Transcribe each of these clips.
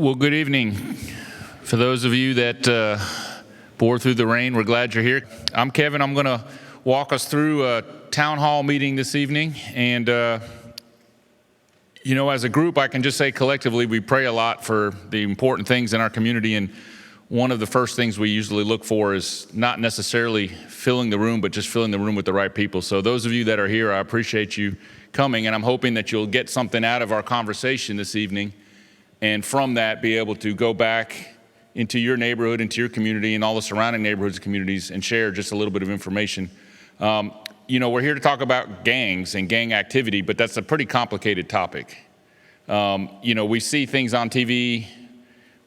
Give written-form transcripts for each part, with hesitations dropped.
Well, good evening. For those of you that bore through the rain, we're glad you're here. I'm Kevin. I'm going to walk us through a town hall meeting this evening. And, as a group, I can just say collectively, we pray a lot for the important things in our community. And one of the first things we usually look for is not necessarily filling the room, but just filling the room with the right people. So those of you that are here, I appreciate you coming. And I'm hoping that you'll get something out of our conversation this evening. And from that, be able to go back into your neighborhood, into your community, and all the surrounding neighborhoods and communities and share just a little bit of information. We're here to talk about gangs and gang activity, but that's a pretty complicated topic. We see things on TV.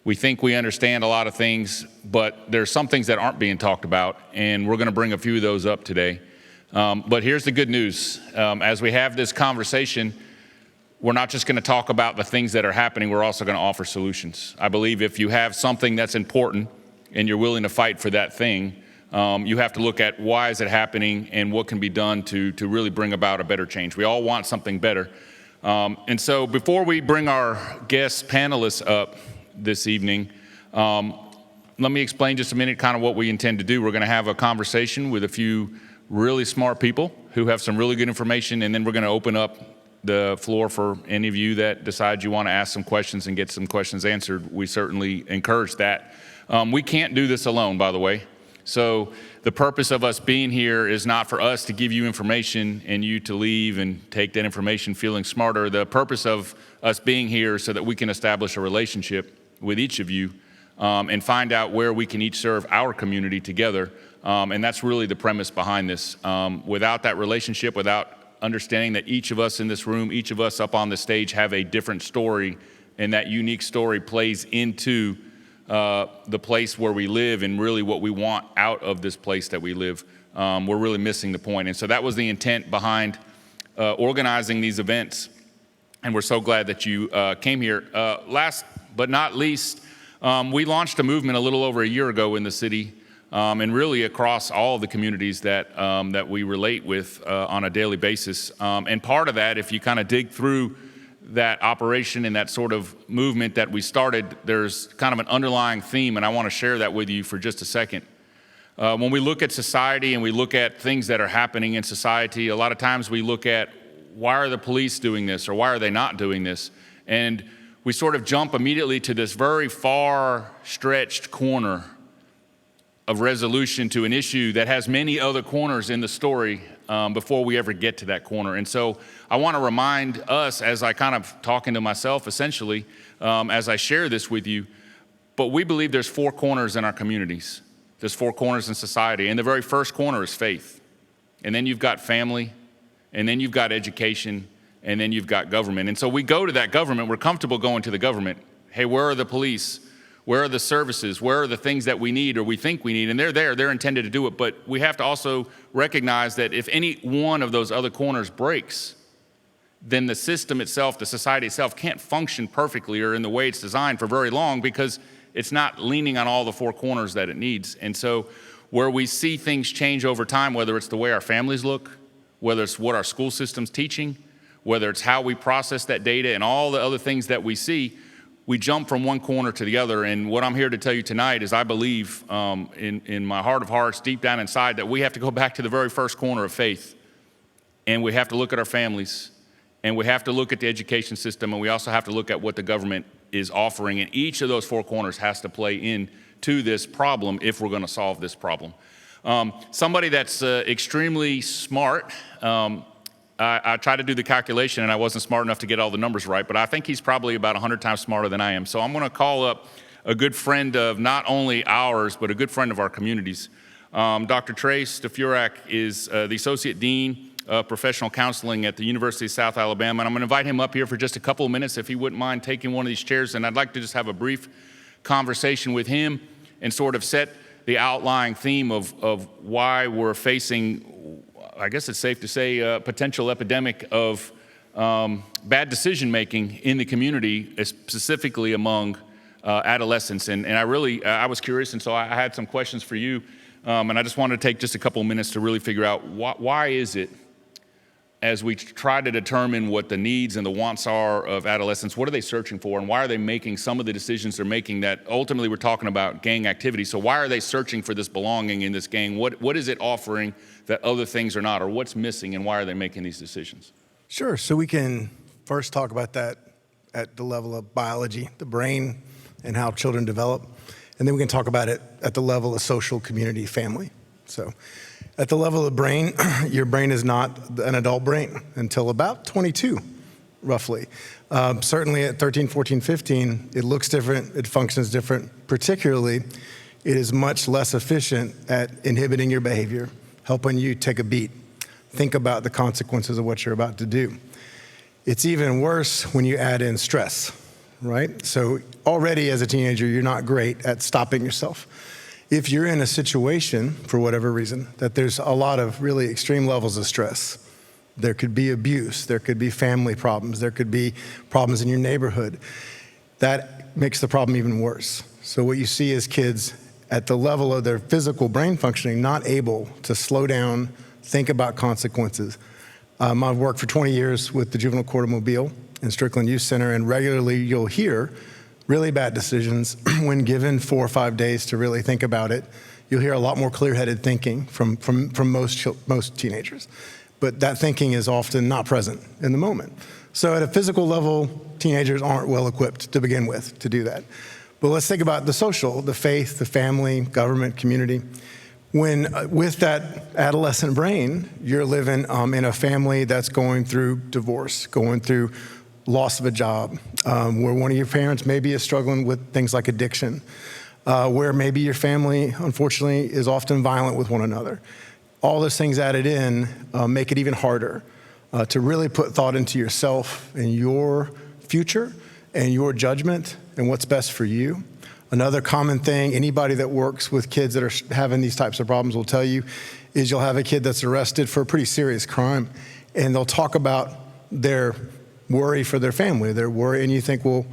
We think we understand a lot of things, but there's some things that aren't being talked about, and we're going to bring a few of those up today. But here's the good news. As we have this conversation, we're not just going to talk about the things that are happening, we're also going to offer solutions. I believe if you have something that's important and you're willing to fight for that thing, you have to look at why is it happening and what can be done to really bring about a better change. We all want something better. And so before we bring our guest panelists up this evening, let me explain just a minute kind of what we intend to do. We're going to have a conversation with a few really smart people who have some really good information, and then we're going to open up the floor for any of you that decide you want to ask some questions and get some questions answered. We certainly encourage that. We can't do this alone, by the way. So the purpose of us being here is not for us to give you information and you to leave and take that information feeling smarter. The purpose of us being here is so that we can establish a relationship with each of you and find out where we can each serve our community together. And that's really the premise behind this. Without that relationship, without understanding that each of us in this room, each of us up on the stage have a different story, and that unique story plays into the place where we live and really what we want out of this place that we live. We're really missing the point. And so that was the intent behind organizing these events. And we're so glad that you came here. Last but not least, we launched a movement a little over a year ago in the city, and really across all of the communities that we relate with on a daily basis. And part of that, if you kind of dig through that operation and that sort of movement that we started, there's kind of an underlying theme, and I want to share that with you for just a second. When we look at society and we look at things that are happening in society, a lot of times we look at why are the police doing this or why are they not doing this? And we sort of jump immediately to this very far stretched corner of resolution to an issue that has many other corners in the story before we ever get to that corner. And so I want to remind us, as I kind of talking to myself essentially, as I share this with you, but we believe there's four corners in our communities. There's four corners in society. And the very first corner is faith. And then you've got family, and then you've got education, and then you've got government. And so we go to that government, we're comfortable going to the government. Hey, where are the police? Where are the services? Where are the things that we need or we think we need? And they're there, they're intended to do it. But we have to also recognize that if any one of those other corners breaks, then the system itself, the society itself can't function perfectly or in the way it's designed for very long because it's not leaning on all the four corners that it needs. And so where we see things change over time, whether it's the way our families look, whether it's what our school system's teaching, whether it's how we process that data and all the other things that we see, we jump from one corner to the other. And what I'm here to tell you tonight is I believe in my heart of hearts, deep down inside, that we have to go back to the very first corner of faith. And we have to look at our families. And we have to look at the education system. And we also have to look at what the government is offering. And each of those four corners has to play into this problem if we're going to solve this problem. Somebody that's extremely smart, I tried to do the calculation and I wasn't smart enough to get all the numbers right, but I think he's probably about 100 times smarter than I am. So I'm going to call up a good friend of not only ours, but a good friend of our communities. Dr. Trey Stefurek is the Associate Dean of Professional Counseling at the University of South Alabama. And I'm going to invite him up here for just a couple of minutes if he wouldn't mind taking one of these chairs. And I'd like to just have a brief conversation with him and sort of set the outlying theme of why we're facing, I guess it's safe to say, a potential epidemic of bad decision-making in the community, specifically among adolescents. And I was curious, and so I had some questions for you. And I just wanted to take just a couple of minutes to really figure out why is it as we try to determine what the needs and the wants are of adolescents, what are they searching for, and why are they making some of the decisions they're making that ultimately we're talking about gang activity. So why are they searching for this belonging in this gang? What is it offering that other things are not, or what's missing, and why are they making these decisions? Sure. So we can first talk about that at the level of biology, the brain, and how children develop. And then we can talk about it at the level of social, community, family. So at the level of the brain, your brain is not an adult brain until about 22, roughly. Certainly at 13, 14, 15, it looks different, it functions different. Particularly, it is much less efficient at inhibiting your behavior, helping you take a beat, think about the consequences of what you're about to do. It's even worse when you add in stress, right? So already as a teenager, you're not great at stopping yourself. If you're in a situation, for whatever reason, that there's a lot of really extreme levels of stress, there could be abuse, there could be family problems, there could be problems in your neighborhood, that makes the problem even worse. So what you see is kids at the level of their physical brain functioning, not able to slow down, think about consequences. I've worked for 20 years with the Juvenile Court of Mobile and Strickland Youth Center, and regularly you'll hear really bad decisions when given 4 or 5 days to really think about it. You'll hear a lot more clear-headed thinking from most teenagers, but that thinking is often not present in the moment. So at a physical level, teenagers aren't well equipped to begin with to do that. But let's think about the social, the faith, the family, government, community. When with that adolescent brain, you're living in a family that's going through divorce, going through loss of a job, where one of your parents maybe is struggling with things like addiction, where maybe your family, unfortunately, is often violent with one another. All those things added in make it even harder to really put thought into yourself and your future and your judgment and what's best for you. Another common thing, anybody that works with kids that are having these types of problems will tell you, is you'll have a kid that's arrested for a pretty serious crime, and they'll talk about their worry for their family, their worry, and you think, well,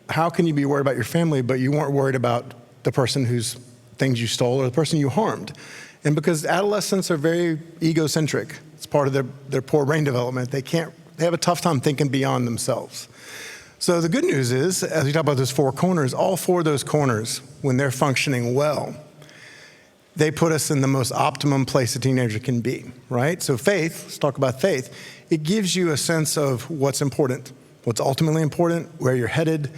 how can you be worried about your family, but you weren't worried about the person whose things you stole or the person you harmed? And because adolescents are very egocentric, it's part of their poor brain development, they have a tough time thinking beyond themselves. So the good news is, as we talk about those 4 corners, all 4 of those corners, when they're functioning well, they put us in the most optimum place a teenager can be, right? So faith, let's talk about faith. It gives you a sense of what's important, what's ultimately important, where you're headed,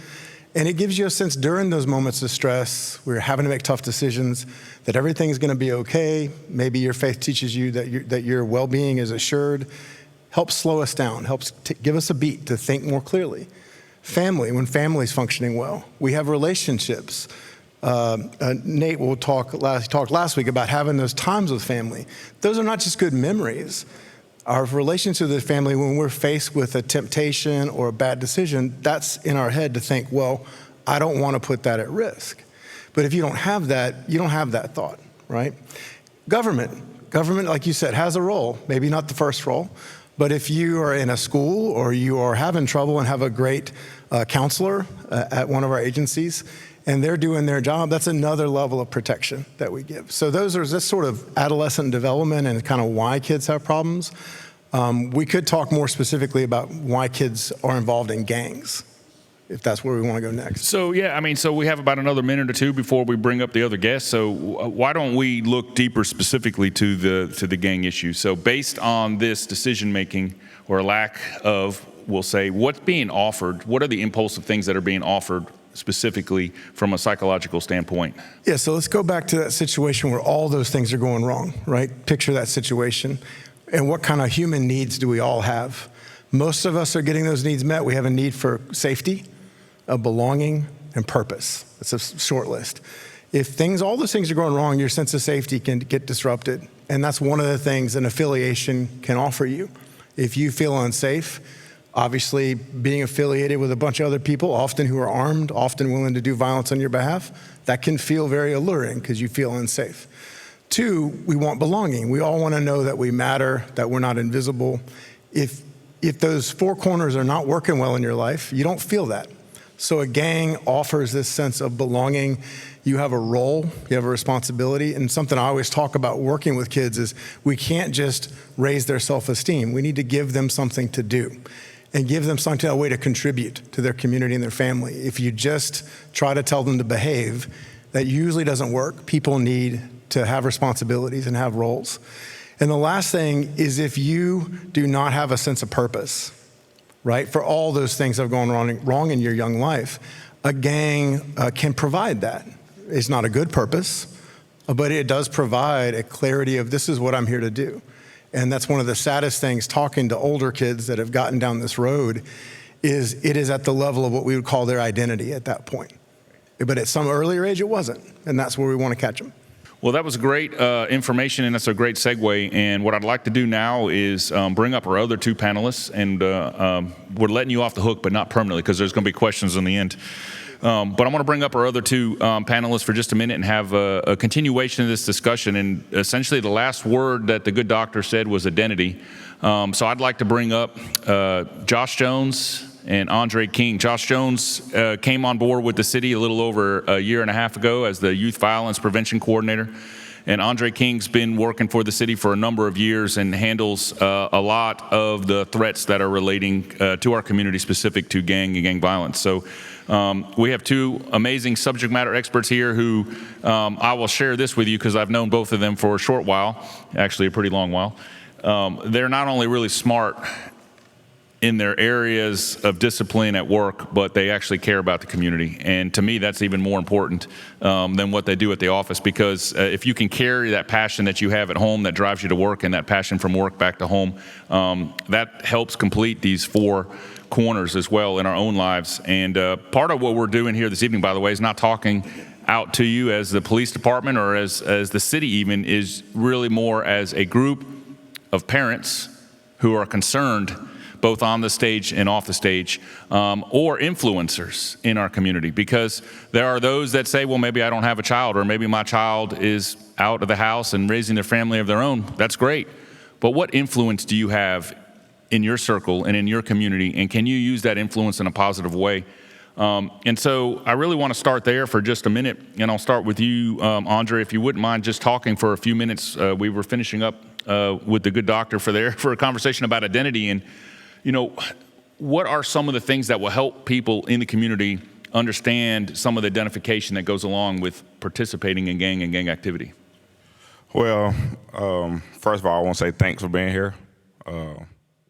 and it gives you a sense during those moments of stress, where you're having to make tough decisions, that everything's gonna be okay. Maybe your faith teaches you that your well-being is assured, helps slow us down, helps give us a beat to think more clearly. Family, when family's functioning well. We have relationships. Nate talked last week about having those times with family. Those are not just good memories. Our relationship with the family, when we're faced with a temptation or a bad decision, that's in our head to think, well, I don't want to put that at risk. But if you don't have that, you don't have that thought, right? Government, like you said, has a role, maybe not the first role, but if you are in a school or you are having trouble and have a great counselor at one of our agencies, and they're doing their job, that's another level of protection that we give. So those are just sort of adolescent development and kind of why kids have problems. We could talk more specifically about why kids are involved in gangs, if that's where we want to go next. So yeah, so we have about another minute or two before we bring up the other guests. So why don't we look deeper specifically to the gang issue? So based on this decision making or lack of, we'll say, what's being offered, what are the impulsive things that are being offered specifically from a psychological standpoint? Yeah, so let's go back to that situation where all those things are going wrong, right? Picture that situation. And what kind of human needs do we all have? Most of us are getting those needs met. We have a need for safety, of belonging, and purpose. It's a short list. If all those things are going wrong, your sense of safety can get disrupted. And that's one of the things an affiliation can offer you. If you feel unsafe, obviously being affiliated with a bunch of other people, often who are armed, often willing to do violence on your behalf, that can feel very alluring because you feel unsafe. 2, we want belonging. We all want to know that we matter, that we're not invisible. If those 4 corners are not working well in your life, you don't feel that. So a gang offers this sense of belonging. You have a role, you have a responsibility, and something I always talk about working with kids is we can't just raise their self-esteem. We need to give them something to do and give them something, a way to contribute to their community and their family. If you just try to tell them to behave, that usually doesn't work. People need to have responsibilities and have roles. And the last thing is if you do not have a sense of purpose, right, for all those things that have gone wrong in your young life, a gang can provide that. It's not a good purpose, but it does provide a clarity of this is what I'm here to do. And that's one of the saddest things talking to older kids that have gotten down this road is it is at the level of what we would call their identity at that point. But at some earlier age, it wasn't. And that's where we want to catch them. Well, that was great information, and that's a great segue. And what I'd like to do now is bring up our other two panelists, and we're letting you off the hook, but not permanently, because there's going to be questions in the end. But I want to bring up our other two panelists for just a minute and have a continuation of this discussion. And essentially, the last word that the good doctor said was identity. So I'd like to bring up Josh Jones and Andre King. Josh Jones came on board with the city a little over a year and a half ago as the Youth Violence Prevention Coordinator. And Andre King's been working for the city for a number of years and handles a lot of the threats that are relating to our community specific to gang and gang violence. So we have two amazing subject matter experts here who I will share this with you because I've known both of them for a short while, actually a pretty long while. They're not only really smart in their areas of discipline at work, but they actually care about the community. And to me, that's even more important than what they do at the office, because if you can carry that passion that you have at home that drives you to work and that passion from work back to home, that helps complete these four corners as well in our own lives. And part of what we're doing here this evening, by the way, is not talking out to you as the police department or as the city even, is really more as a group of parents who are concerned both on the stage and off the stage, or influencers in our community. Because there are those that say, well, maybe I don't have a child, or maybe my child is out of the house and raising their family of their own. That's great. But what influence do you have in your circle and in your community, and can you use that influence in a positive way? And so I really want to start there for just a minute, and I'll start with you, Andre, if you wouldn't mind just talking for a few minutes. We were finishing up with the good doctor for a conversation about identity, and you know, what are some of the things that will help people in the community understand some of the identification that goes along with participating in gang and gang activity? Well, first of all, I want to say thanks for being here.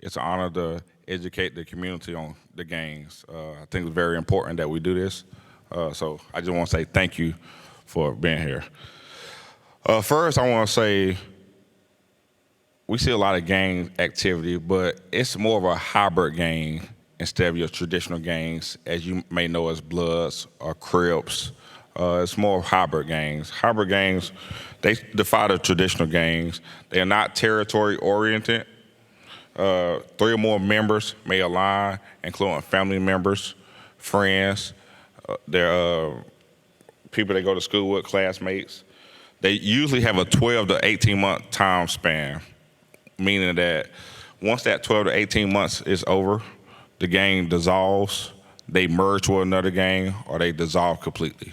It's an honor to educate the community on the gangs. I think it's very important that we do this. So I just want to say thank you for being here. First, I want to say we see a lot of gang activity, but it's more of a hybrid gang instead of your traditional gangs, as you may know as Bloods or Crips. It's more hybrid gangs. Hybrid gangs, they defy the traditional gangs. They are not territory oriented. 3 or more members may align, including family members, friends, they're people they go to school with, classmates. They usually have a 12 to 18 month time span, meaning that once that 12 to 18 months is over, the gang dissolves, they merge with another gang, or they dissolve completely.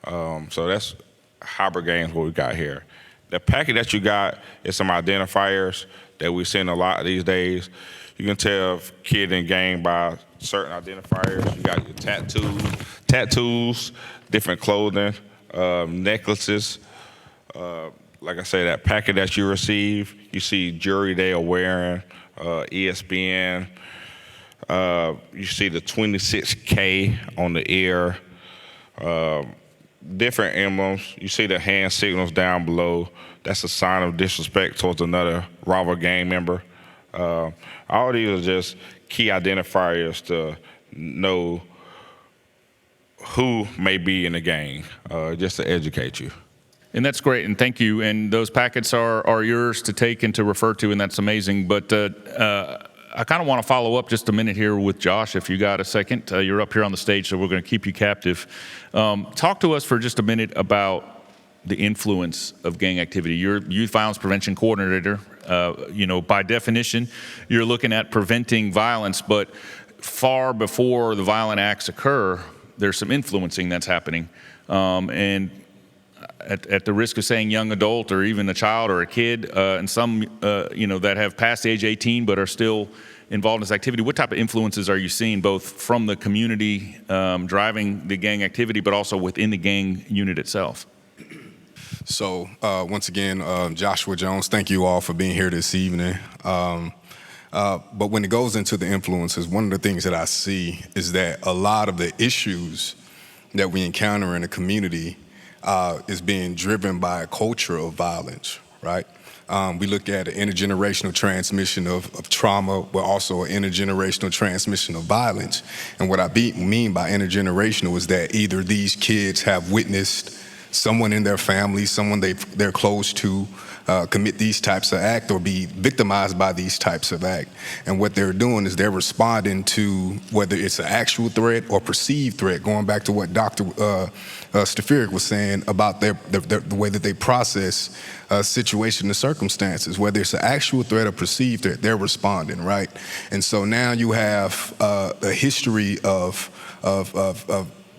So that's hybrid gangs, what we got here. The packet that you got is some identifiers that we're seeing a lot these days. You can tell if kid in gang by certain identifiers. You got your tattoos, different clothing, necklaces. Like I say, that packet that you receive, you see jewelry they are wearing, ESPN. You see the 26K on the ear, different emblems. You see the hand signals down below. That's a sign of disrespect towards another rival gang member. All these are just key identifiers to know who may be in the gang, just to educate you. And that's great, and thank you. And those packets are yours to take and to refer to, and that's amazing. But I kind of want to follow up just a minute here with Josh, if you got a second. You're up here on the stage, so we're going to keep you captive. Talk to us for just a minute about the influence of gang activity. You're Youth Violence Prevention Coordinator. By definition, you're looking at preventing violence, but far before the violent acts occur, there's some influencing that's happening. And at the risk of saying young adult or even a child or a kid, and some, that have passed the age 18 but are still involved in this activity, what type of influences are you seeing both from the community driving the gang activity, but also within the gang unit itself? So once again, Joshua Jones, thank you all for being here this evening. But when it goes into the influences, one of the things that I see is that a lot of the issues that we encounter in the community is being driven by a culture of violence, right? We look at an intergenerational transmission of trauma, but also an intergenerational transmission of violence. And what I mean by intergenerational is that either these kids have witnessed someone in their family, someone they're close to, commit these types of acts or be victimized by these types of acts. And what they're doing is they're responding to whether it's an actual threat or perceived threat, going back to what Dr. Stafiric was saying about the way that they process situation and circumstances, whether it's an actual threat or perceived threat, they're responding, right? And so now you have a history of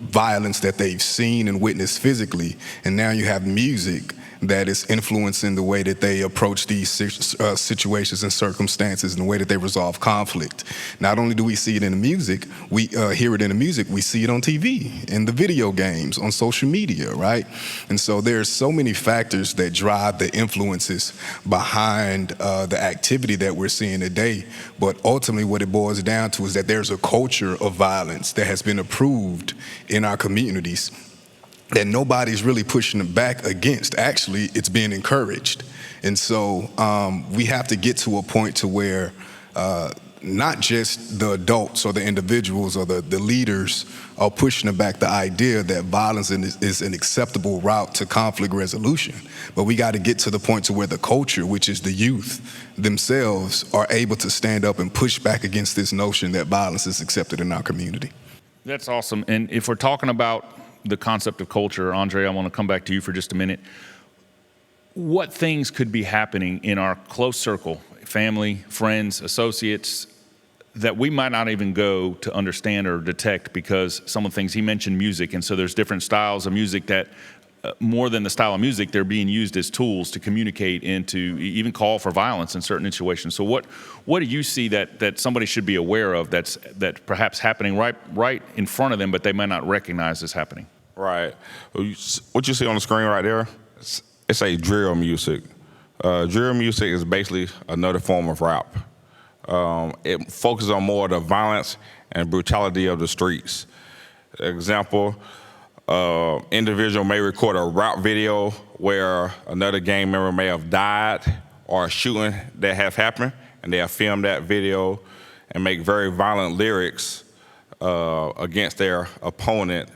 violence that they've seen and witnessed physically, and now you have music that is influencing the way that they approach these situations and circumstances and the way that they resolve conflict. Not only do we see it in the music, we hear it in the music, we see it on TV, in the video games, on social media, right? And so there's so many factors that drive the influences behind the activity that we're seeing today. But ultimately what it boils down to is that there's a culture of violence that has been approved in our communities that nobody's really pushing them back against. Actually, it's being encouraged. And so we have to get to a point to where not just the adults or the individuals or the leaders are pushing back the idea that violence is an acceptable route to conflict resolution. But we got to get to the point to where the culture, which is the youth themselves, are able to stand up and push back against this notion that violence is accepted in our community. That's awesome. And if we're talking about the concept of culture, Andre, I want to come back to you for just a minute. What things could be happening in our close circle, family, friends, associates, that we might not even go to understand or detect because some of the things he mentioned, music, and so there's different styles of music that more than the style of music, they're being used as tools to communicate and to even call for violence in certain situations. So what do you see that somebody should be aware of that's perhaps happening right in front of them, but they might not recognize is happening? Right. What you see on the screen right there, it's a drill music. Drill music is basically another form of rap. It focuses on more of the violence and brutality of the streets. Example, individual may record a rap video where another gang member may have died or a shooting that have happened, and they'll film that video and make very violent lyrics against their opponent.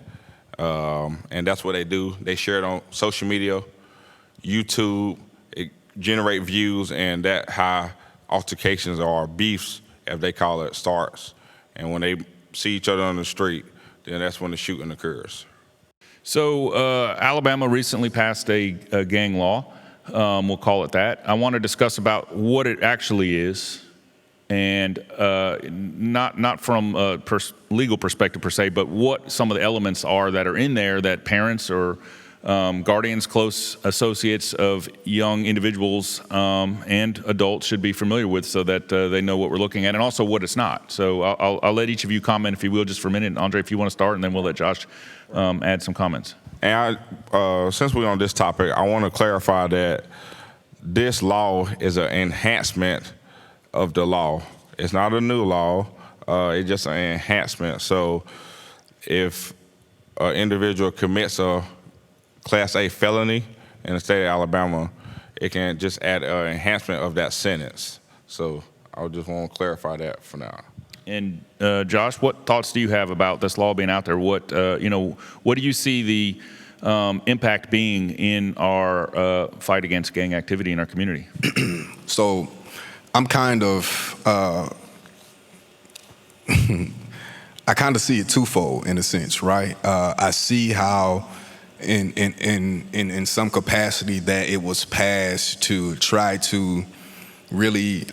And that's what they do. They share it on social media, YouTube, it generate views, and that how altercations or beefs, as they call it, starts. And when they see each other on the street, then that's when the shooting occurs. So Alabama recently passed a gang law, we'll call it that. I want to discuss about what it actually is, and not from a legal perspective per se, but what some of the elements are that are in there that parents or guardians, close associates of young individuals and adults should be familiar with, so that they know what we're looking at, and also what it's not. So I'll let each of you comment, if you will, just for a minute. Andre, if you want to start, and then we'll let Josh add some comments. And since we're on this topic, I want to clarify that this law is an enhancement of the law. It's not a new law. It's just an enhancement. So if an individual commits a Class A felony in the state of Alabama, it can just add an enhancement of that sentence. So I just want to clarify that for now. And Josh, what thoughts do you have about this law being out there? What do you see the impact being in our fight against gang activity in our community? So I'm kind of, I kind of see it twofold in a sense, right? I see how in some capacity that it was passed to try to really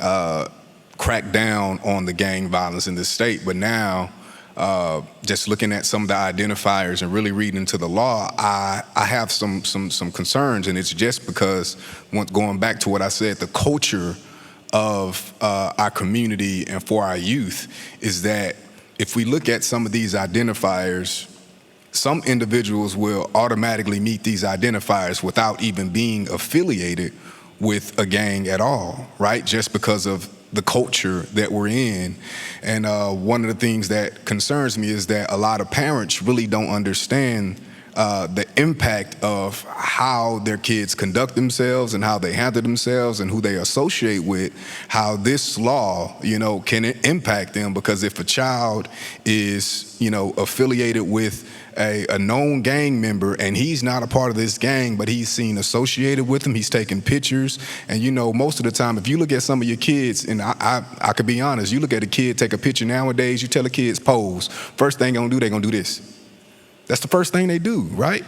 crack down on the gang violence in this state. But now, just looking at some of the identifiers and really reading into the law, I have some concerns, and it's just because, going back to what I said, the culture of our community and for our youth is that if we look at some of these identifiers, some individuals will automatically meet these identifiers without even being affiliated with a gang at all, right? Just because of the culture that we're in. And one of the things that concerns me is that a lot of parents really don't understand the impact of how their kids conduct themselves and how they handle themselves and who they associate with, how this law, can impact them. Because if a child is, affiliated with a known gang member and he's not a part of this gang, but he's seen associated with them, he's taking pictures. And most of the time, if you look at some of your kids, and I could be honest, you look at a kid take a picture nowadays, you tell the kids pose, first thing they're gonna do this. That's the first thing they do, right?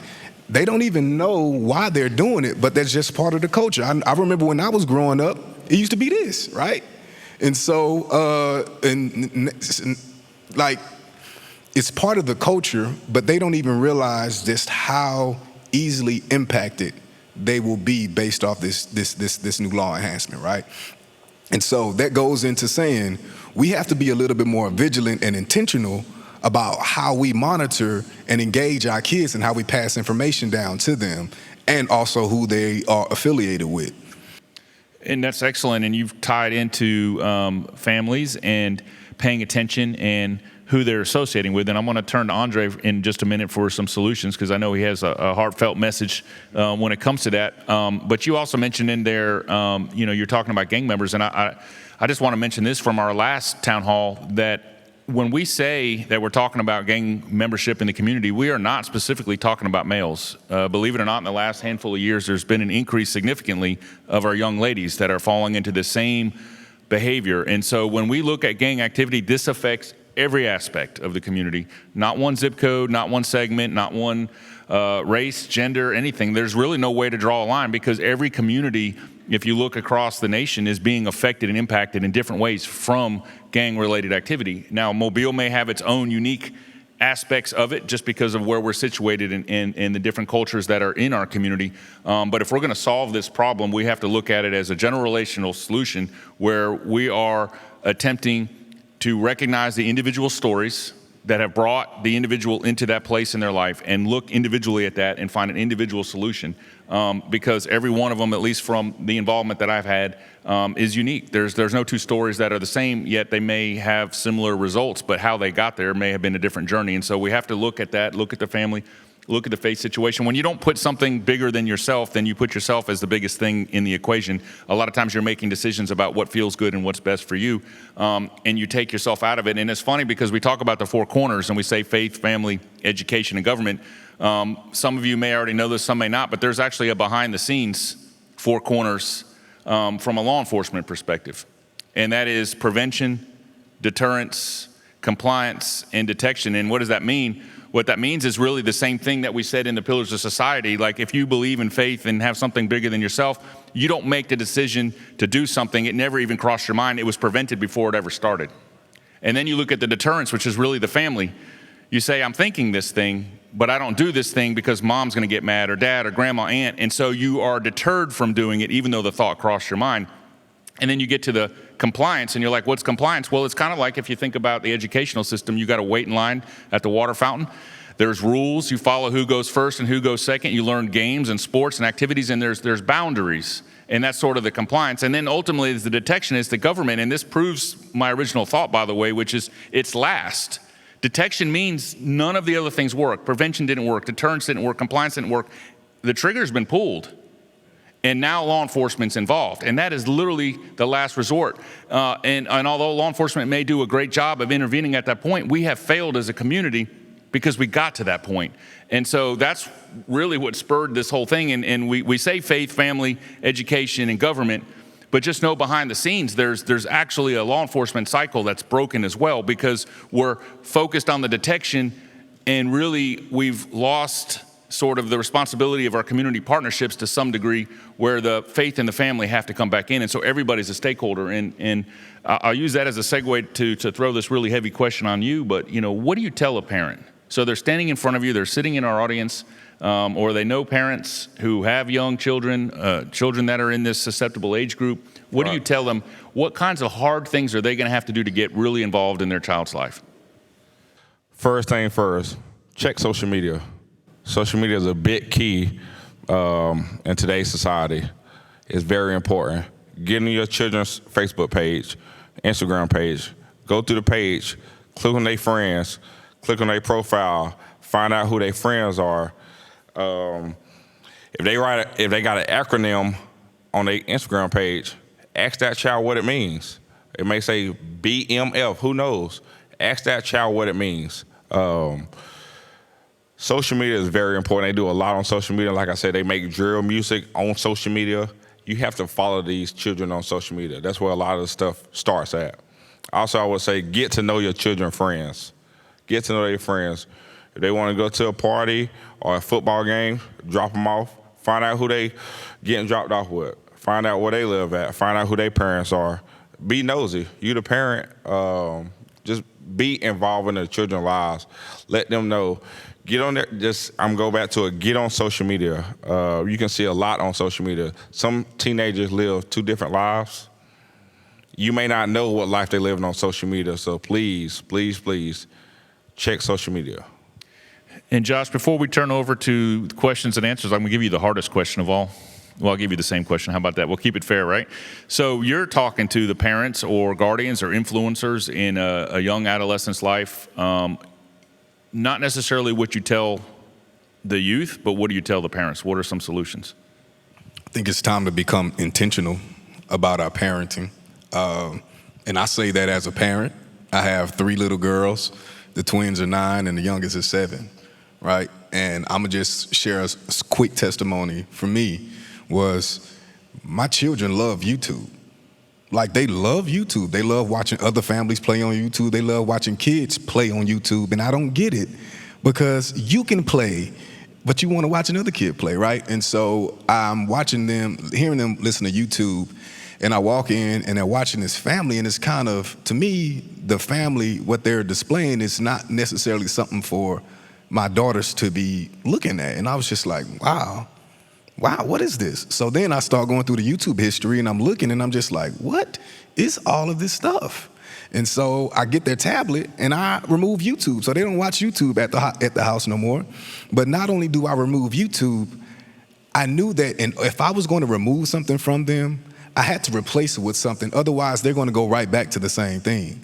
They don't even know why they're doing it, but that's just part of the culture. I remember when I was growing up, it used to be this, right? And so, it's part of the culture, but they don't even realize just how easily impacted they will be based off this new law enhancement, right? And so that goes into saying we have to be a little bit more vigilant and intentional about how we monitor and engage our kids and how we pass information down to them, and also who they are affiliated with. And that's excellent. And you've tied into families and paying attention and who they're associating with. And I'm going to turn to Andre in just a minute for some solutions, because I know he has a heartfelt message when it comes to that. But you also mentioned in there, you're talking about gang members. And I just want to mention this from our last town hall, that when we say that we're talking about gang membership in the community, we are not specifically talking about males. Believe it or not, in the last handful of years, there's been an increase significantly of our young ladies that are falling into the same behavior. And so when we look at gang activity, this affects every aspect of the community, not one zip code, not one segment, not one race, gender, anything. There's really no way to draw a line, because every community, if you look across the nation, is being affected and impacted in different ways from gang-related activity. Now, Mobile may have its own unique aspects of it just because of where we're situated and the different cultures that are in our community. But if we're going to solve this problem, we have to look at it as a general relational solution where we are attempting to recognize the individual stories that have brought the individual into that place in their life and look individually at that and find an individual solution. Because every one of them, at least from the involvement that I've had, is unique. There's no two stories that are the same, yet they may have similar results, but how they got there may have been a different journey. And so we have to look at that, look at the family, look at the faith situation. When you don't put something bigger than yourself, then you put yourself as the biggest thing in the equation. A lot of times you're making decisions about what feels good and what's best for you, and you take yourself out of it. And it's funny because we talk about the four corners and we say faith, family, education, and government. Some of you may already know this, some may not, but there's actually a behind the scenes four corners from a law enforcement perspective. And that is prevention, deterrence, compliance, and detection. And what does that mean? What that means is really the same thing that we said in the Pillars of Society. Like, if you believe in faith and have something bigger than yourself, you don't make the decision to do something. It never even crossed your mind. It was prevented before it ever started. And then you look at the deterrence, which is really the family. You say, I'm thinking this thing, but I don't do this thing because mom's going to get mad, or dad, or grandma, aunt. And so you are deterred from doing it, even though the thought crossed your mind. And then you get to the compliance, and you're like, what's compliance? Well, it's kind of like if you think about the educational system, you got to wait in line at the water fountain. There's rules. You follow who goes first and who goes second. You learn games and sports and activities, and there's boundaries. And that's sort of the compliance. And then ultimately, the detection is the government. And this proves my original thought, by the way, which is it's last. Detection means none of the other things work. Prevention didn't work. Deterrence didn't work. Compliance didn't work. The trigger's been pulled. And now law enforcement's involved. And that is literally the last resort. And although law enforcement may do a great job of intervening at that point, we have failed as a community because we got to that point. And so that's really what spurred this whole thing. And we say faith, family, education, and government, but just know behind the scenes, there's actually a law enforcement cycle that's broken as well, because we're focused on the detection, and really we've lost sort of the responsibility of our community partnerships to some degree, where the faith and the family have to come back in, and so everybody's a stakeholder. And I'll use that as a segue to throw this really heavy question on you. But what do you tell a parent? So they're standing in front of you, they're sitting in our audience, or they know parents who have young children, children that are in this susceptible age group. What do you tell them? What kinds of hard things are they going to have to do to get really involved in their child's life? First thing first, check social media. Social media is a big key in today's society. It's very important. Get on your children's Facebook page, Instagram page. Go through the page, click on their friends, click on their profile, find out who their friends are. If they got an acronym on their Instagram page, ask that child what it means. It may say BMF, who knows? Ask that child what it means. Social media is very important. They do a lot on social media. Like I said, they make drill music on social media. You have to follow these children on social media. That's where a lot of the stuff starts at. Also, I would say get to know your children's friends. Get to know their friends. If they want to go to a party or a football game, drop them off. Find out who they getting dropped off with. Find out where they live at. Find out who their parents are. Be nosy. You the parent, just be involved in the children's lives. Let them know. Get on there. I'm go back to it. Get on social media. You can see a lot on social media. Some teenagers live two different lives. You may not know what life they live on social media. So please, please, please check social media. And Josh, before we turn over to questions and answers, I'm going to give you the hardest question of all. Well, I'll give you the same question. How about that? We'll keep it fair, right? So you're talking to the parents or guardians or influencers in a young adolescent's life. Not necessarily what you tell the youth, but what do you tell the parents? What are some solutions? I think it's time to become intentional about our parenting. And I say that as a parent. I have 3 little girls. The twins are 9 and the youngest is 7, right? And I'm gonna just share a quick testimony. For me was my children love YouTube. Like, they love YouTube. They love watching other families play on YouTube. They love watching kids play on YouTube. And I don't get it, because you can play, but you want to watch another kid play, right? And so I'm watching them, hearing them listen to YouTube, and I walk in and they're watching this family, and it's kind of, to me, the family, what they're displaying is not necessarily something for my daughters to be looking at. And I was just like, wow, what is this? So then I start going through the YouTube history, and I'm looking, and I'm just like, what is all of this stuff? And so I get their tablet and I remove YouTube. So they don't watch YouTube at the house no more. But not only do I remove YouTube, I knew that if I was going to remove something from them, I had to replace it with something. Otherwise, they're going to go right back to the same thing.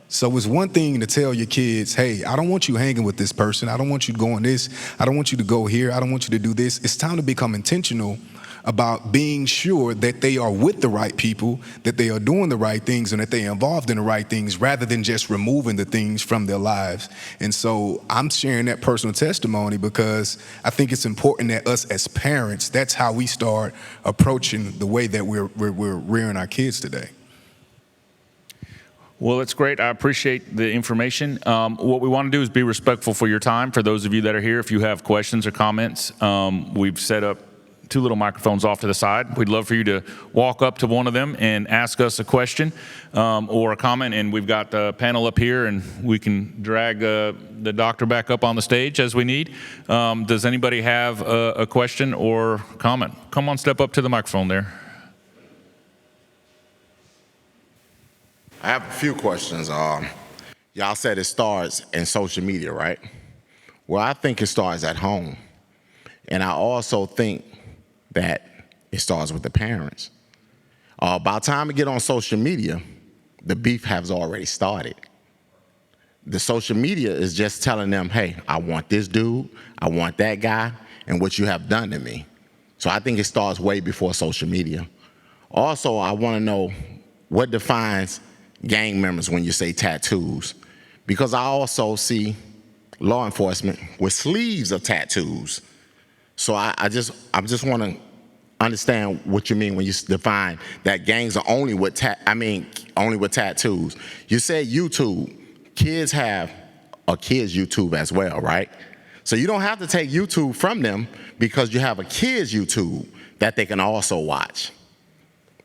So it's one thing to tell your kids, hey, I don't want you hanging with this person. I don't want you going this. I don't want you to go here. I don't want you to do this. It's time to become intentional about being sure that they are with the right people, that they are doing the right things, and that they are involved in the right things, rather than just removing the things from their lives. And so I'm sharing that personal testimony because I think it's important that us as parents, that's how we start approaching the way that we're rearing our kids today. Well, it's great. I appreciate the information. What we want to do is be respectful for your time. For those of you that are here, if you have questions or comments, we've set up 2 little microphones off to the side. We'd love for you to walk up to one of them and ask us a question or a comment. And we've got the panel up here, and we can drag the doctor back up on the stage as we need. Does anybody have a question or comment? Come on, step up to the microphone there. I have a few questions. Y'all said it starts in social media, right? Well, I think it starts at home. And I also think that it starts with the parents. By the time we get on social media, the beef has already started. The social media is just telling them, hey, I want this dude, I want that guy, and what you have done to me. So I think it starts way before social media. Also, I want to know what defines gang members when you say tattoos, because I also see law enforcement with sleeves of tattoos. So I just want to understand what you mean when you define that gangs are only with only with tattoos. You said YouTube. Kids have a kids YouTube as well, right? So you don't have to take YouTube from them because you have a kid's YouTube that they can also watch.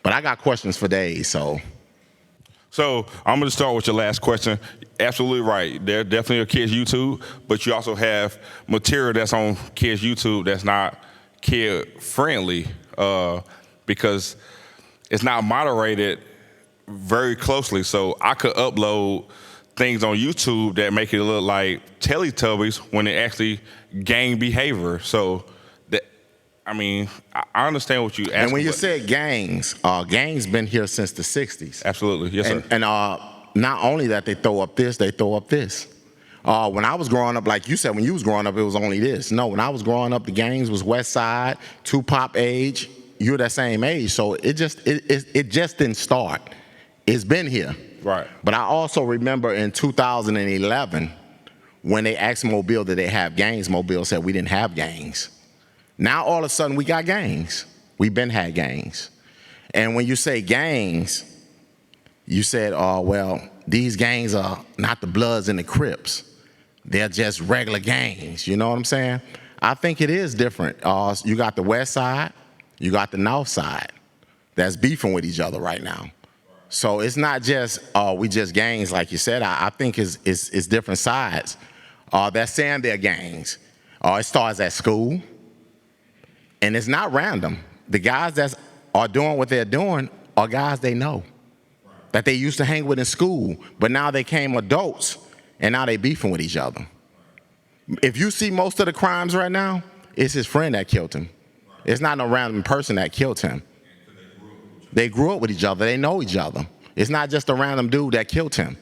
But I got questions for days, so. So I'm going to start with your last question. Absolutely right. There's definitely a kids YouTube, but you also have material that's on kids YouTube that's not kid friendly because it's not moderated very closely. So I could upload things on YouTube that make it look like Teletubbies when it actually gang behavior. So that, I mean, I understand what you asked. And when you said gangs, gangs been here since the 60s. Absolutely, yes, sir. And not only that, they throw up this, they throw up this. When I was growing up, like you said, when you was growing up, it was only this. No, when I was growing up, the gangs was West Side, Tupac age. You're that same age, so it just didn't start. It's been here. Right. But I also remember in 2011 when they asked Mobile did they have gangs. Mobile said we didn't have gangs. Now all of a sudden we got gangs. We've been had gangs. And when you say gangs, you said, oh, well, these gangs are not the Bloods and the Crips. They're just regular gangs. You know what I'm saying? I think it is different. You got the West Side, you got the North Side that's beefing with each other right now. So it's not just, we just gangs, like you said. I think it's different sides. They're saying they're gangs. It starts at school, and it's not random. The guys that are doing what they're doing are guys they know, that they used to hang with in school, but now they came adults, and now they beefing with each other. If you see most of the crimes right now, it's his friend that killed him. It's not no random person that killed him. They grew up with each other. They know each other. It's not just a random dude that killed him.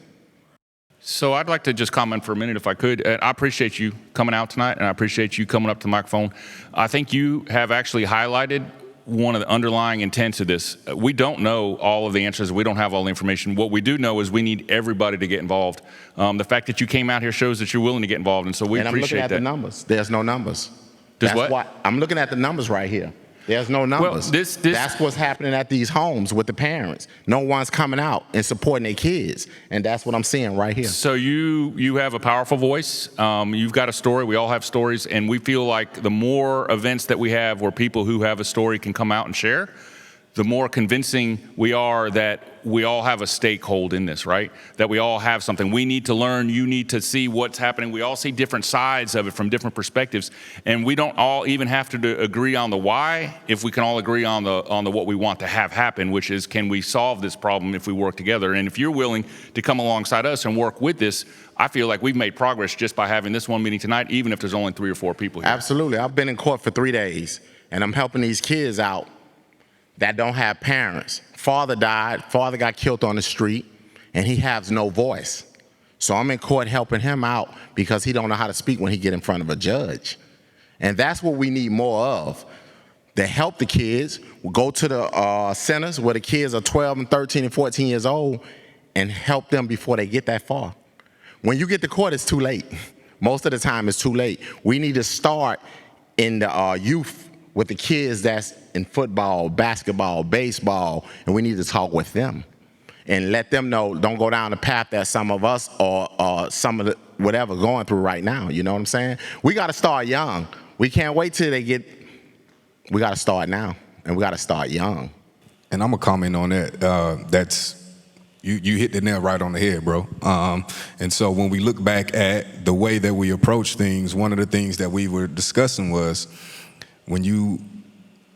So I'd like to just comment for a minute if I could. I appreciate you coming out tonight, and I appreciate you coming up to the microphone. I think you have actually highlighted one of the underlying intents of this. We don't know all of the answers. We don't have all the information. What we do know is we need everybody to get involved. The fact that you came out here shows that you're willing to get involved, and so we and appreciate that. I'm looking at the numbers. There's no numbers. Does That's what? why I'm looking at the numbers right here. There's no numbers. That's what's happening at these homes with the parents. No one's coming out and supporting their kids, and that's what I'm seeing right here. So you have a powerful voice. You've got a story. We all have stories, and we feel like the more events that we have where people who have a story can come out and share, the more convincing we are that we all have a stakehold in this, right? That we all have something. We need to learn. You need to see what's happening. We all see different sides of it from different perspectives, and we don't all even have to agree on the why if we can all agree on the what we want to have happen, which is, can we solve this problem if we work together? And if you're willing to come alongside us and work with this, I feel like we've made progress just by having this one meeting tonight, even if there's only 3 or 4 people here. Absolutely. I've been in court for 3 days, and I'm helping these kids out that don't have parents. Father died, father got killed on the street, and he has no voice. So I'm in court helping him out because he don't know how to speak when he get in front of a judge. And that's what we need more of, to help the kids. We'll go to the centers where the kids are 12 and 13 and 14 years old and help them before they get that far. When you get to court, it's too late. Most of the time, it's too late. We need to start in the youth with the kids that's in football, basketball, baseball, and we need to talk with them and let them know, don't go down the path that some of us or some of the whatever going through right now. You know what I'm saying? We got to start young. We can't wait till they get, we got to start now, and we got to start young. And I'm gonna comment on that. That's you hit the nail right on the head, bro. And so when we look back at the way that we approach things, one of the things that we were discussing was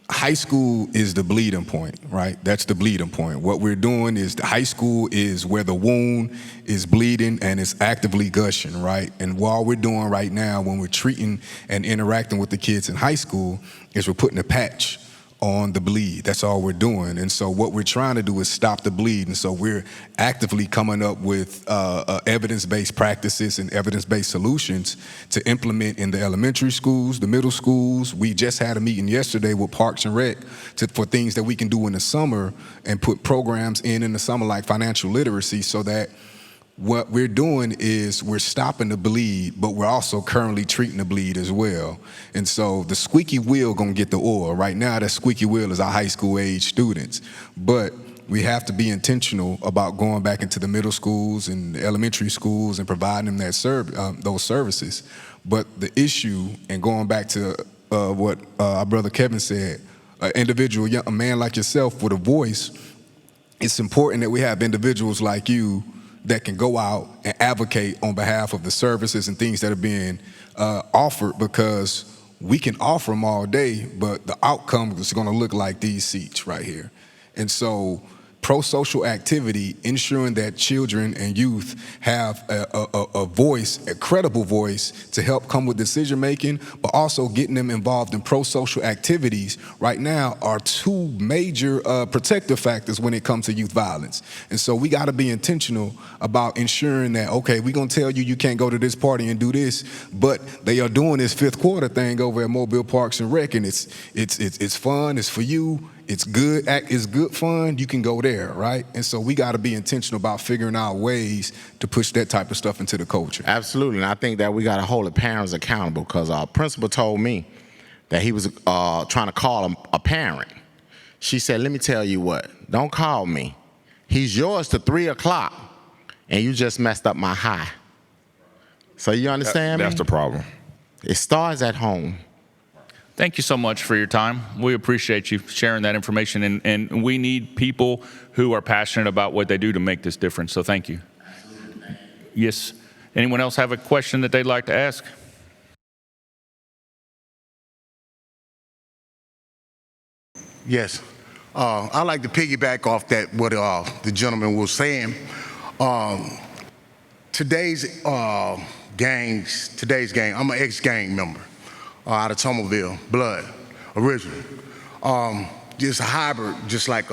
high school is the bleeding point, right? That's the bleeding point. What we're doing is the high school is where the wound is bleeding and it's actively gushing, right? And what we're doing right now when we're treating and interacting with the kids in high school is we're putting a patch on the bleed. That's all we're doing. And so what we're trying to do is stop the bleed. And so we're actively coming up with evidence-based practices and evidence-based solutions to implement in the elementary schools, the middle schools. We just had a meeting yesterday with Parks and Rec for things that we can do in the summer and put programs in the summer like financial literacy, so that what we're doing is we're stopping the bleed, but we're also currently treating the bleed as well. And so the squeaky wheel gonna get the oil. Right now, that squeaky wheel is our high school age students. But we have to be intentional about going back into the middle schools and elementary schools and providing them those services. But the issue, and going back to what our brother Kevin said, an individual, a man like yourself with a voice, it's important that we have individuals like you that can go out and advocate on behalf of the services and things that are being offered, because we can offer them all day, but the outcome is going to look like these seats right here. And so pro-social activity, ensuring that children and youth have a voice, a credible voice to help come with decision making, but also getting them involved in pro-social activities right now are two major protective factors when it comes to youth violence. And so we got to be intentional about ensuring that, okay, we're going to tell you you can't go to this party and do this, but they are doing this fifth quarter thing over at Mobile Parks and Rec, and it's fun, it's for you. It's good fun, you can go there, right? And so we got to be intentional about figuring out ways to push that type of stuff into the culture. Absolutely, and I think that we got to hold the parents accountable, because our principal told me that he was trying to call a parent. She said, let me tell you what, don't call me. He's yours to 3 o'clock, and you just messed up my high. So you understand me? That's the problem. It starts at home. Thank you so much for your time. We appreciate you sharing that information, and we need people who are passionate about what they do to make this difference, so thank you. Yes. Anyone else have a question that they'd like to ask? Yes. I'd like to piggyback off that, what the gentleman was saying. Today's gang, I'm an ex-gang member out of Tomerville, blood, original. Just a hybrid, just like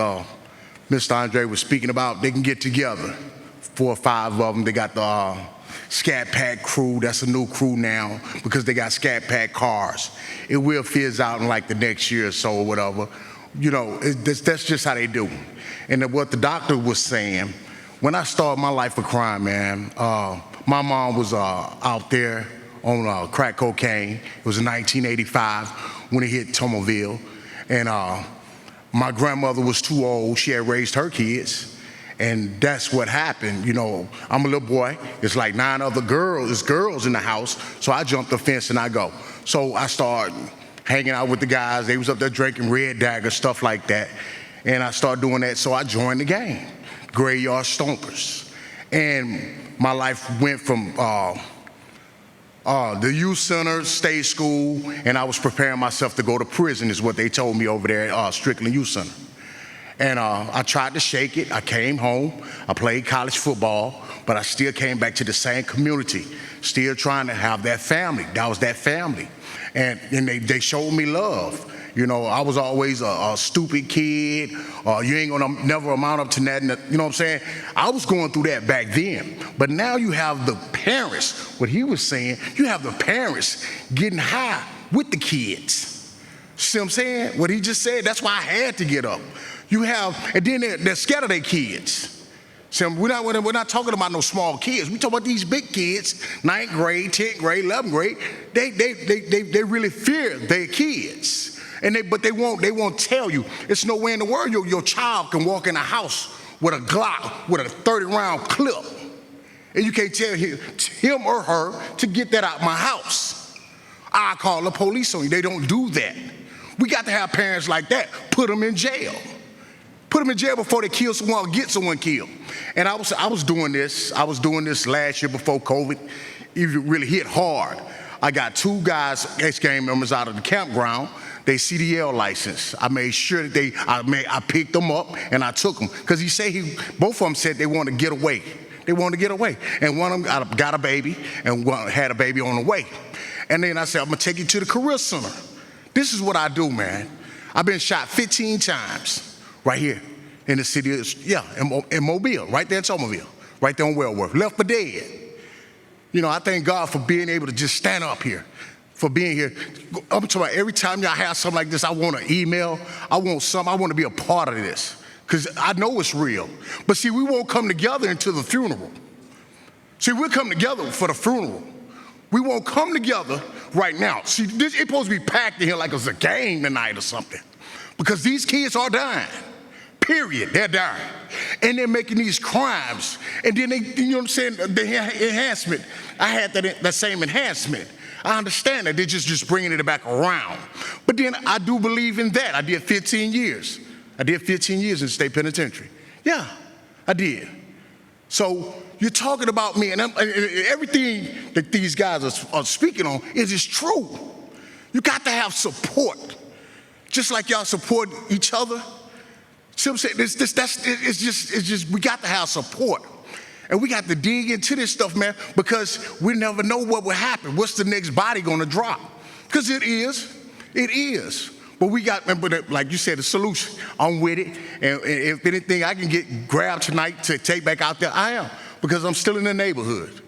Mr. Andre was speaking about. They can get together, 4 or 5 of them. They got the Scat Pack crew. That's a new crew now because they got Scat Pack cars. It will fizz out in like the next year or so or whatever. You know, that's just how they do. And what the doctor was saying, when I started my life of crime, man, my mom was out there on crack cocaine. It was in 1985 when it hit Tomerville. And my grandmother was too old. She had raised her kids. And that's what happened. You know, I'm a little boy. It's like 9 other girls. There's girls in the house. So I jumped the fence and I go. So I started hanging out with the guys. They was up there drinking Red Dagger, stuff like that. And I started doing that. So I joined the gang, Graveyard Stompers. And my life went from the youth center, state school, and I was preparing myself to go to prison, is what they told me over there at Strickland Youth Center. And I tried to shake it. I came home. I played college football, but I still came back to the same community, still trying to have that family. That was that family. And they showed me love. You know, I was always a stupid kid. You ain't gonna never amount up to nothing. You know what I'm saying? I was going through that back then. But now you have the parents, what he was saying, you have the parents getting high with the kids. See what I'm saying? What he just said, that's why I had to get up. You have, and then they're scared of their kids. See, we're not talking about no small kids. We talking about these big kids, 9th grade, 10th grade, 11th grade. They really fear their kids. But they won't tell you. It's no way in the world your child can walk in a house with a Glock, with a 30-round clip, and you can't tell him or her to get that out my house. I call the police on you. They don't do that. We got to have parents like that. Put them in jail. Put them in jail before they kill someone or get someone killed. And I was doing this. I was doing this last year before COVID even really hit hard. I got 2 guys, ex-gang members, out of the campground. They CDL license. I made sure that I picked them up and I took them. Because both of them said they wanted to get away. They wanted to get away. And one of them got a baby and one had a baby on the way. And then I said, I'm gonna take you to the career center. This is what I do, man. I've been shot 15 times right here in the city, in Mobile, right there in Tomerville, right there on Wellworth, left for dead. You know, I thank God for being able to just stand up here, for being here. I'm talking about every time y'all have something like this, I want an email, I want to be a part of this, because I know it's real. But see, we won't come together until the funeral. See, we'll come together for the funeral. We won't come together right now. See, it's supposed to be packed in here like it's a game tonight or something, because these kids are dying. period. They're dying. And they're making these crimes. And then they, you know what I'm saying, the enhancement. I had that same enhancement. I understand that they're just bringing it back around. But then I do believe in that. I did 15 years. I did 15 years in the state penitentiary. Yeah, I did. So you're talking about me, and everything that these guys are speaking on is true. You got to have support, just like y'all support each other. See what I'm saying? It's just we got to have support, and we got to dig into this stuff, man, because we never know what will happen. What's the next body going to drop? Because it is. But we got, like you said, the solution. I'm with it, and if anything, I can get grabbed tonight to take back out there. I am, because I'm still in the neighborhood.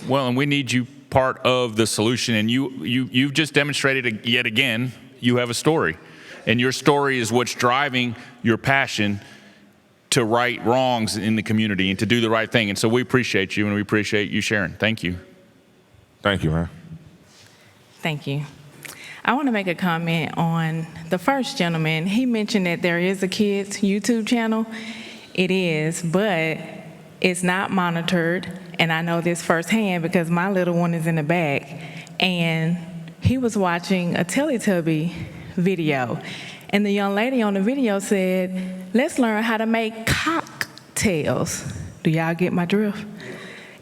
Well, and we need you part of the solution, and you've just demonstrated yet again you have a story, and your story is what's driving your passion to right wrongs in the community and to do the right thing. And so we appreciate you, and we appreciate you sharing. Thank you. Thank you, man. Thank you. I want to make a comment on the first gentleman. He mentioned that there is a kids' YouTube channel. It is, but it's not monitored. And I know this firsthand because my little one is in the back. And he was watching a Teletubby video. And the young lady on the video said, let's learn how to make cocktails. Do y'all get my drift?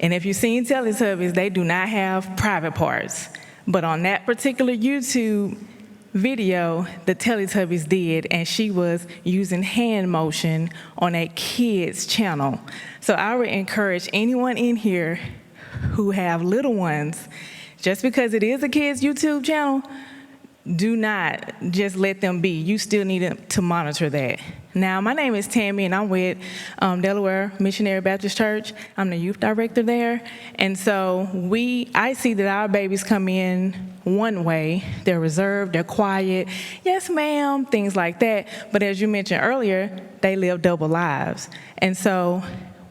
And if you've seen Teletubbies, they do not have private parts. But on that particular YouTube video, the Teletubbies did, and she was using hand motion on a kid's channel. So I would encourage anyone in here who have little ones, just because it is a kid's YouTube channel, do not just let them be. You still need to monitor that. Now, my name is Tammy, and I'm with Delaware Missionary Baptist Church. I'm the youth director there. And so I see that our babies come in one way. They're reserved, they're quiet, yes, ma'am, things like that. But as you mentioned earlier, they live double lives. And so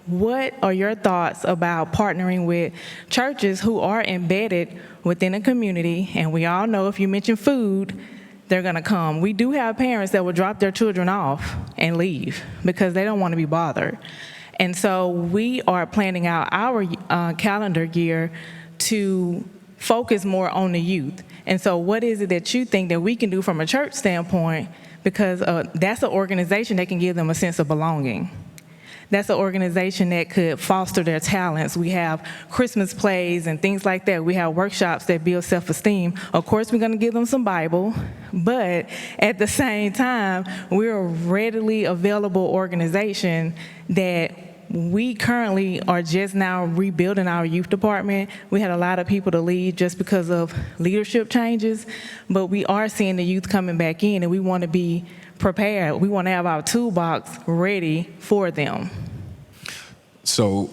what are your thoughts about partnering with churches who are embedded within a community? And we all know if you mention food, they're going to come. We do have parents that will drop their children off and leave because they don't want to be bothered. And so we are planning out our calendar year to focus more on the youth. And so what is it that you think that we can do from a church standpoint? Because that's an organization that can give them a sense of belonging. That's an organization that could foster their talents. We have Christmas plays and things like that. We have workshops that build self-esteem. Of course, we're going to give them some Bible, but at the same time, we're a readily available organization that we currently are just now rebuilding our youth department. We had a lot of people to leave just because of leadership changes, but we are seeing the youth coming back in, and we want to be prepared. We want to have our toolbox ready for them. So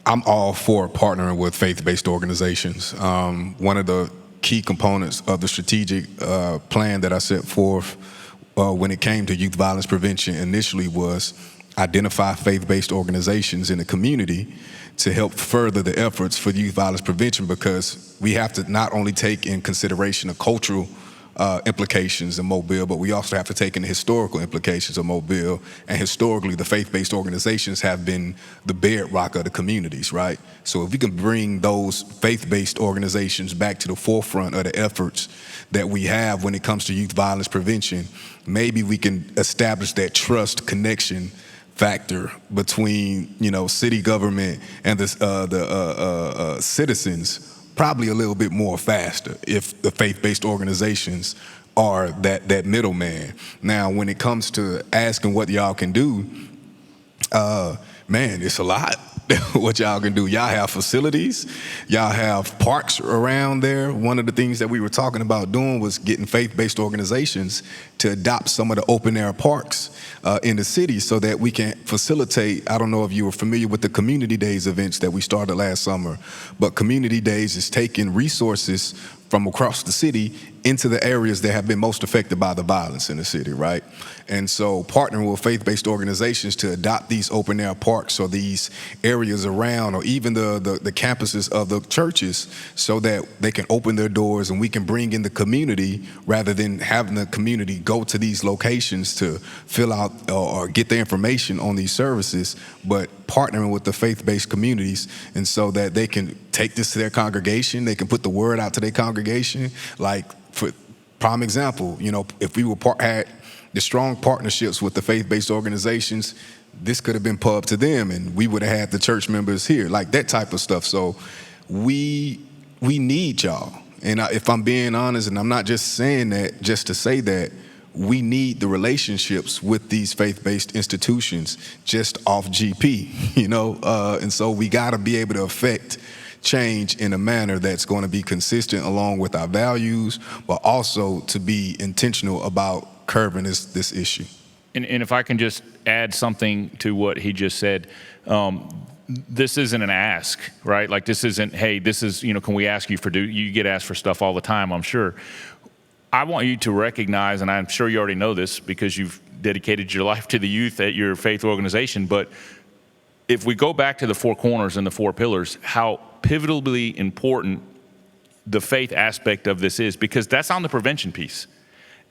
I'm all for partnering with faith-based organizations. One of the key components of the strategic plan that I set forth when it came to youth violence prevention initially was identify faith-based organizations in the community to help further the efforts for youth violence prevention, because we have to not only take in consideration the cultural implications of Mobile, but we also have to take in the historical implications of Mobile. And historically, the faith-based organizations have been the bedrock of the communities, right? So if we can bring those faith-based organizations back to the forefront of the efforts that we have when it comes to youth violence prevention, maybe we can establish that trust connection factor between, city government and the citizens, probably a little bit more faster if the faith-based organizations are that middleman. Now, when it comes to asking what y'all can do, man, it's a lot what y'all can do. Y'all have facilities, y'all have parks around there. One of the things that we were talking about doing was getting faith-based organizations to adopt some of the open-air parks in the city so that we can facilitate. I don't know if you were familiar with the Community Days events that we started last summer, but Community Days is taking resources from across the city into the areas that have been most affected by the violence in the city, right? And so partnering with faith-based organizations to adopt these open-air parks or these areas around, or even the campuses of the churches, so that they can open their doors and we can bring in the community rather than having the community go to these locations to fill out or get the information on these services, but partnering with the faith-based communities, and so that they can take this to their congregation, they can put the word out to their congregation. Like, for prime example, if we had the strong partnerships with the faith-based organizations, this could have been pub to them, and we would have had the church members here, like that type of stuff. So we need y'all. And if I'm being honest, and I'm not just saying that just to say that, we need the relationships with these faith-based institutions just off GP, and so we got to be able to affect change in a manner that's going to be consistent along with our values, but also to be intentional about curbing this issue. And if I can just add something to what he just said, this isn't an ask, right? Like, this isn't, hey, this is, can we ask you you get asked for stuff all the time, I'm sure. I want you to recognize, and I'm sure you already know this because you've dedicated your life to the youth at your faith organization, but if we go back to the four corners and the four pillars, how pivotally important the faith aspect of this is, because that's on the prevention piece.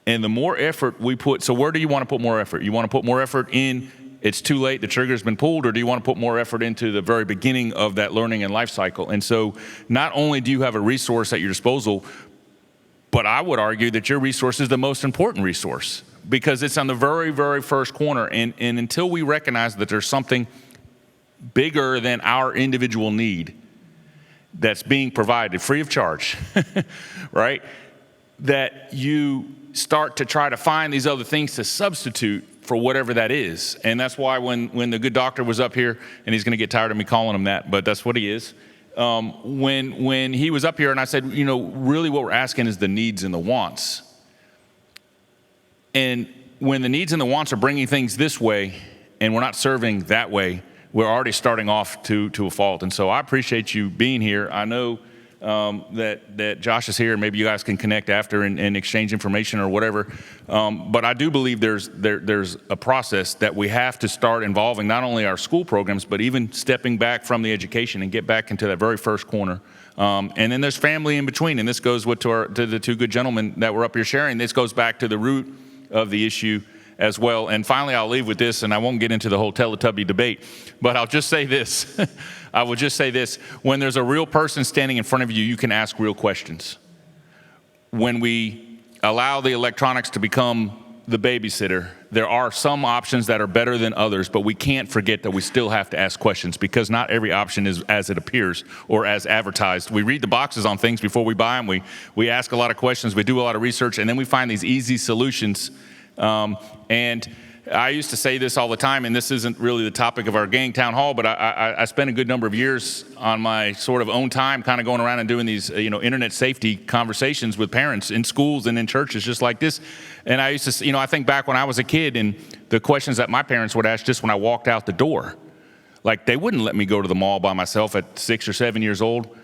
And the more effort we put, so where do you want to put more effort? You want to put more effort in, it's too late, the trigger's been pulled, or do you want to put more effort into the very beginning of that learning and life cycle? And so not only do you have a resource at your disposal, but I would argue that your resource is the most important resource, because it's on the very, very first corner. And until we recognize that there's something bigger than our individual need that's being provided free of charge, right? That you start to try to find these other things to substitute for whatever that is. And that's why when the good doctor was up here, and he's going to get tired of me calling him that, but that's what he is. When he was up here and I said, really what we're asking is the needs and the wants. And when the needs and the wants are bringing things this way and we're not serving that way, we're already starting off to a fault. And so I appreciate you being here. I know that Josh is here, and maybe you guys can connect after and exchange information or whatever. But I do believe there's a process that we have to start involving not only our school programs, but even stepping back from the education and get back into that very first corner. And then there's family in between, and this goes to the two good gentlemen that were up here sharing. This goes back to the root of the issue as well. And finally, I'll leave with this, and I won't get into the whole Teletubby debate, but I'll just say this. I will just say this. When there's a real person standing in front of you, you can ask real questions. When we allow the electronics to become the babysitter, there are some options that are better than others, but we can't forget that we still have to ask questions, because not every option is as it appears or as advertised. We read the boxes on things before we buy them. We ask a lot of questions. We do a lot of research, and then we find these easy solutions. And I used to say this all the time, and this isn't really the topic of our gang town hall, but I spent a good number of years on my sort of own time kind of going around and doing these, internet safety conversations with parents in schools and in churches just like this. And I used to, I think back when I was a kid and the questions that my parents would ask just when I walked out the door. Like, they wouldn't let me go to the mall by myself at 6 or 7 years old,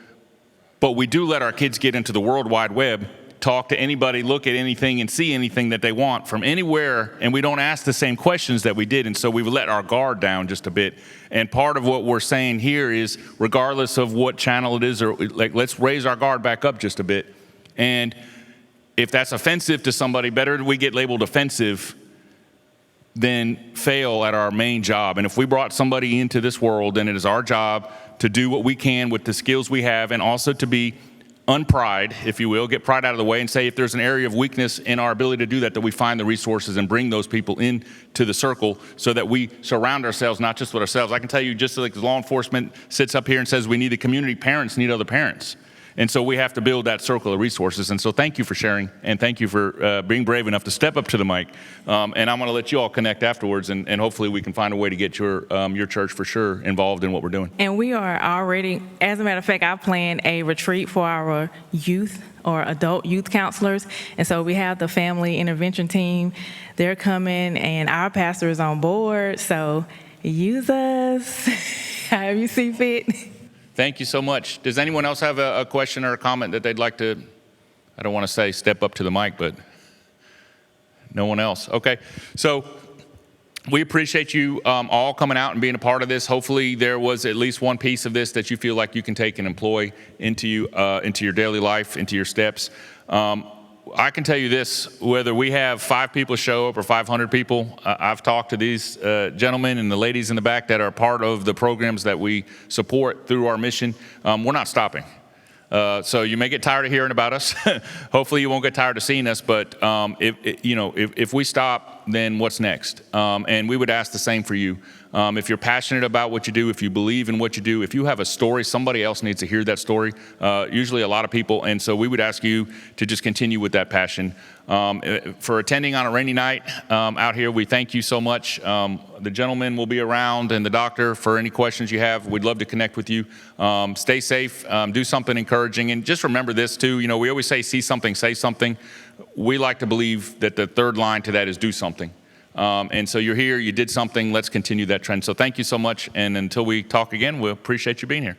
but we do let our kids get into the World Wide Web, talk to anybody, look at anything, and see anything that they want from anywhere, and we don't ask the same questions that we did, and so we've let our guard down just a bit. And part of what we're saying here is, regardless of what channel it is, or let's raise our guard back up just a bit. And if that's offensive to somebody, better we get labeled offensive than fail at our main job. And if we brought somebody into this world, then it is our job to do what we can with the skills we have, and also to be unpride, if you will, get pride out of the way and say if there's an area of weakness in our ability to do that, that we find the resources and bring those people into the circle so that we surround ourselves not just with ourselves. I can tell you, just like law enforcement sits up here and says we need a community, parents need other parents. And so we have to build that circle of resources. And so thank you for sharing, and thank you for being brave enough to step up to the mic. And I'm going to let you all connect afterwards, and hopefully we can find a way to get your church for sure involved in what we're doing. And we are already, as a matter of fact, I planned a retreat for our youth or adult youth counselors. And so we have the family intervention team. They're coming, and our pastor is on board. So use us however you see fit. Thank you so much. Does anyone else have a question or a comment that they'd like to I don't want to say step up to the mic, but no one else. Okay, so we appreciate you all coming out and being a part of this. Hopefully there was at least one piece of this that you feel like you can take and employ into your daily life, into your steps. I can tell you this, whether we have 5 people show up or 500 people, I've talked to these gentlemen and the ladies in the back that are part of the programs that we support through our mission. We're not stopping. So you may get tired of hearing about us. Hopefully you won't get tired of seeing us, but if we stop, then what's next? And we would ask the same for you. If you're passionate about what you do, if you believe in what you do, if you have a story, somebody else needs to hear that story, usually a lot of people. And so we would ask you to just continue with that passion. For attending on a rainy night out here, we thank you so much. The gentleman will be around and the doctor for any questions you have. We'd love to connect with you. Stay safe, do something encouraging. And just remember this too, we always say, see something, say something. We like to believe that the third line to that is do something. And so you're here, you did something, let's continue that trend. So thank you so much, and until we talk again, we'll appreciate you being here.